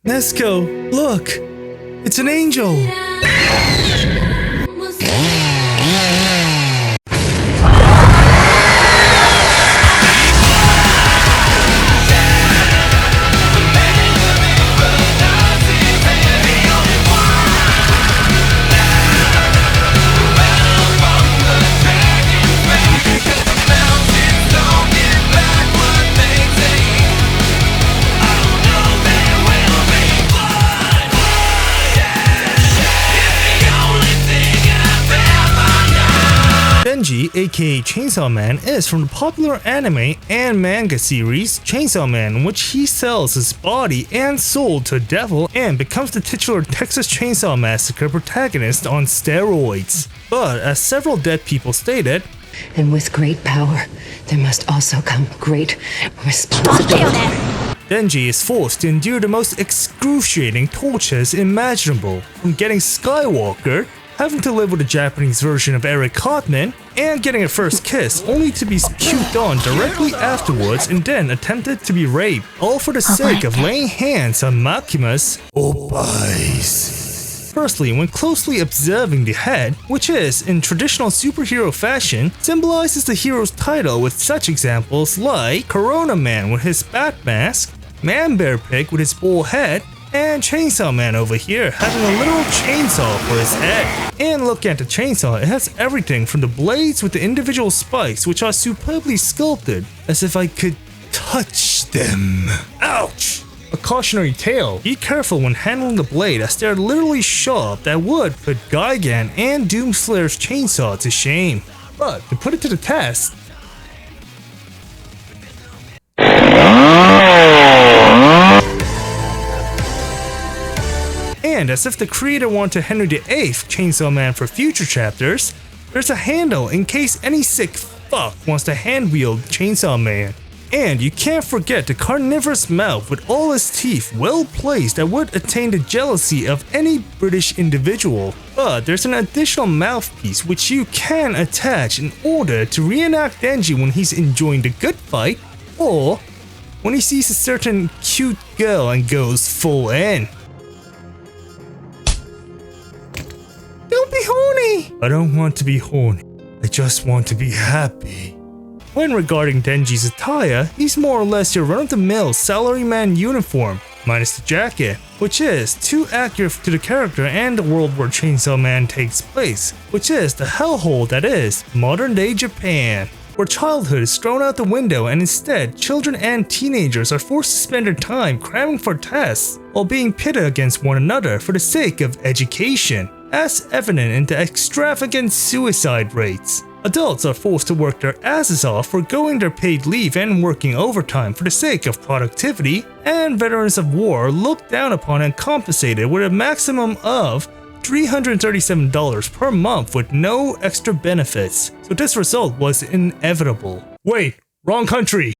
Nezuko, look! It's an angel! Denji, aka Chainsaw Man, is from the popular anime and manga series Chainsaw Man, in which he sells his body and soul to a devil and becomes the titular Texas Chainsaw Massacre protagonist on steroids. But as several dead people stated, and with great power, there must also come great responsibility. Denji is forced to endure the most excruciating tortures imaginable, from getting Skywalker, having to live with a Japanese version of Eric Cartman, and getting a first kiss only to be cute on directly afterwards and then attempted to be raped, all for the sake of laying hands on Makima's opais. Firstly, when closely observing the head, which is, in traditional superhero fashion, symbolizes the hero's title with such examples like Corona Man with his bat mask, Man Bear Pig with his bull head, and Chainsaw Man over here having a literal chainsaw for his head. And looking at the chainsaw, it has everything from the blades with the individual spikes, which are superbly sculpted, as if I could touch them. Ouch! A cautionary tale: be careful when handling the blade, as they're literally sharp that would put Gigan and Doomslayer's chainsaw to shame. But to put it to the test, and as if the creator wanted Henry VIII Chainsaw Man for future chapters, there's a handle in case any sick fuck wants to hand-wield Chainsaw Man. And you can't forget the carnivorous mouth with all his teeth well placed that would attain the jealousy of any British individual. But there's an additional mouthpiece which you can attach in order to reenact Denji when he's enjoying the good fight, or when he sees a certain cute girl and goes full in. Don't be horny! I don't want to be horny. I just want to be happy. When regarding Denji's attire, he's more or less your run-of-the-mill salaryman uniform, minus the jacket, which is too accurate to the character and the world where Chainsaw Man takes place, which is the hellhole that is modern-day Japan, where childhood is thrown out the window and instead children and teenagers are forced to spend their time cramming for tests while being pitted against one another for the sake of education, as evident in the extravagant suicide rates. Adults are forced to work their asses off, forgoing their paid leave and working overtime for the sake of productivity, and veterans of war are looked down upon and compensated with a maximum of $337 per month with no extra benefits. So this result was inevitable. Wait, wrong country!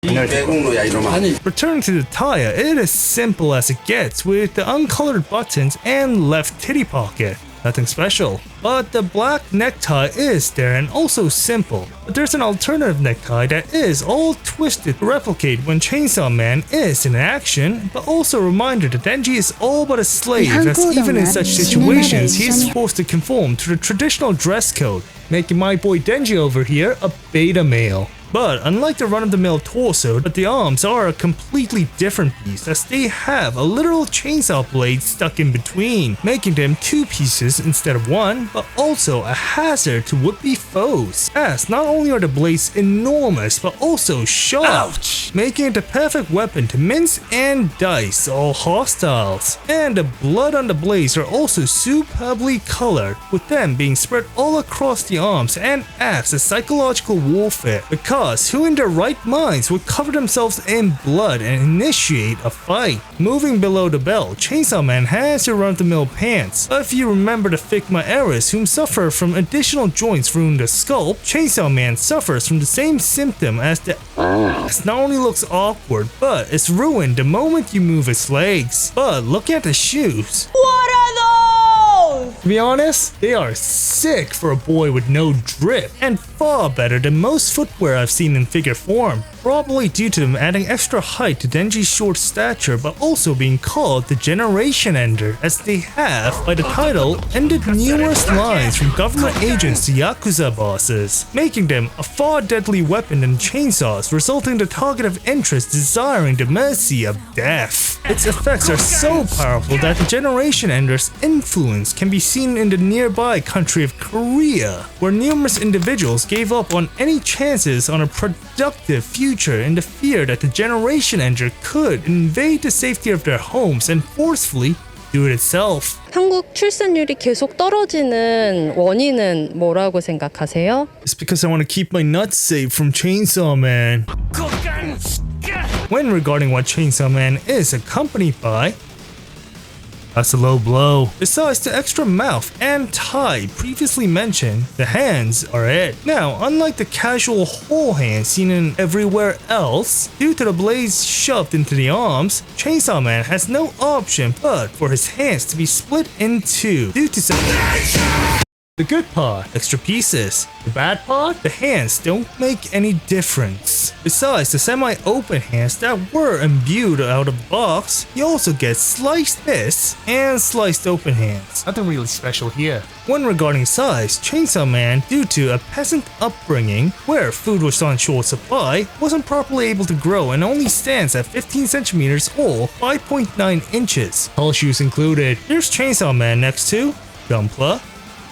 Returning to the attire, it is simple as it gets with the uncolored buttons and left titty pocket. Nothing special. But the black necktie is there and also simple. But there's an alternative necktie that is all twisted to replicate when Chainsaw Man is in action, but also a reminder that Denji is all but a slave, as even in such situations he is forced to conform to the traditional dress code, making my boy Denji over here a beta male. But unlike the run-of-the-mill torso, the arms are a completely different piece, as they have a literal chainsaw blade stuck in between, making them two pieces instead of one, but also a hazard to would-be foes, as not only are the blades enormous but also sharp, ouch, making it the perfect weapon to mince and dice all hostiles. And the blood on the blades are also superbly colored, with them being spread all across the arms and acts as psychological warfare, because who in their right minds would cover themselves in blood and initiate a fight? Moving below the belt, Chainsaw Man has your run-of-the-mill pants, but if you remember the Figma eras whom suffer from additional joints ruining the sculpt, Chainsaw Man suffers from the same symptom as the ass not only looks awkward, but it's ruined the moment you move its legs. But look at the shoes. What are those? To be honest, they are sick for a boy with no drip, and far better than most footwear I've seen in figure form, probably due to them adding extra height to Denji's short stature but also being called the Generation Ender, as they have, by the title, ended numerous lines from government agents to Yakuza bosses, making them a far deadly weapon than chainsaws, resulting in the target of interest desiring the mercy of death. Its effects are so powerful that the Generation Ender's influence can be seen in the nearby country of Korea, where numerous individuals gave up on any chances on a productive future in the fear that the Generation Ender could invade the safety of their homes and forcefully do it itself. 한국 출산율이 계속 떨어지는 원인은 뭐라고 생각하세요? It's because I want to keep my nuts safe from Chainsaw Man. When regarding what Chainsaw Man is accompanied by, that's a low blow. Besides the extra mouth and tie previously mentioned, the hands are it. Now, unlike the casual whole hand seen in everywhere else, due to the blades shoved into the arms, Chainsaw Man has no option but for his hands to be split in two due to some... The good part, extra pieces. The bad part, the hands don't make any difference. Besides the semi-open hands that were imbued out of the box, you also get sliced fists and sliced open hands. Nothing really special here. When regarding size, Chainsaw Man, due to a peasant upbringing where food was on short supply, wasn't properly able to grow and only stands at 15 centimeters or 5.9 inches. Tall shoes included. Here's Chainsaw Man next to Gunpla,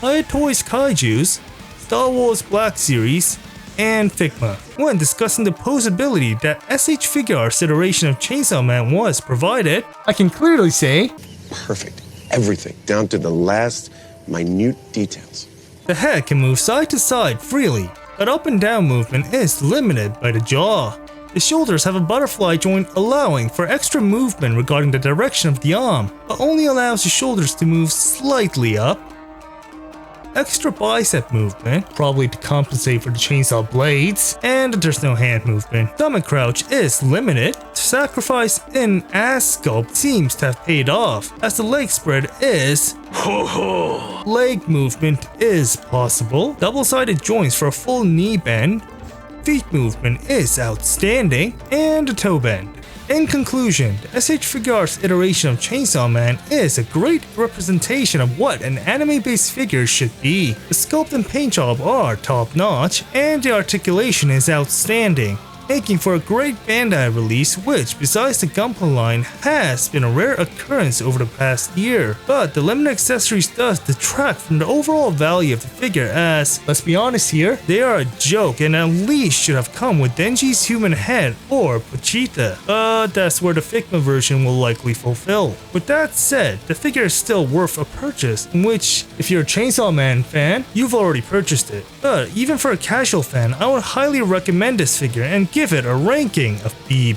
Toys Kaijus, Star Wars Black Series, and Figma. When discussing the posability that SH Figuarts' iteration of Chainsaw Man was provided, I can clearly say, perfect. Everything, down to the last minute details. The head can move side to side freely, but up and down movement is limited by the jaw. The shoulders have a butterfly joint allowing for extra movement regarding the direction of the arm, but only allows the shoulders to move slightly up. Extra bicep movement, probably to compensate for the chainsaw blades, and there's no hand movement. Stomach crouch is limited. Sacrifice in ass sculpt seems to have paid off, as the leg spread is leg movement is possible. Double-sided joints for a full knee bend. Feet movement is outstanding, and a toe bend. In conclusion, the SH Figuarts iteration of Chainsaw Man is a great representation of what an anime-based figure should be. The sculpt and paint job are top-notch, and the articulation is outstanding, making for a great Bandai release, which, besides the Gunpla line, has been a rare occurrence over the past year. But the limited accessories does detract from the overall value of the figure, as, let's be honest here, they are a joke and at least should have come with Denji's human head or Pochita, but that's where the Figma version will likely fulfill. With that said, the figure is still worth a purchase, in which, if you're a Chainsaw Man fan, you've already purchased it. But even for a casual fan, I would highly recommend this figure and give it a ranking of B+.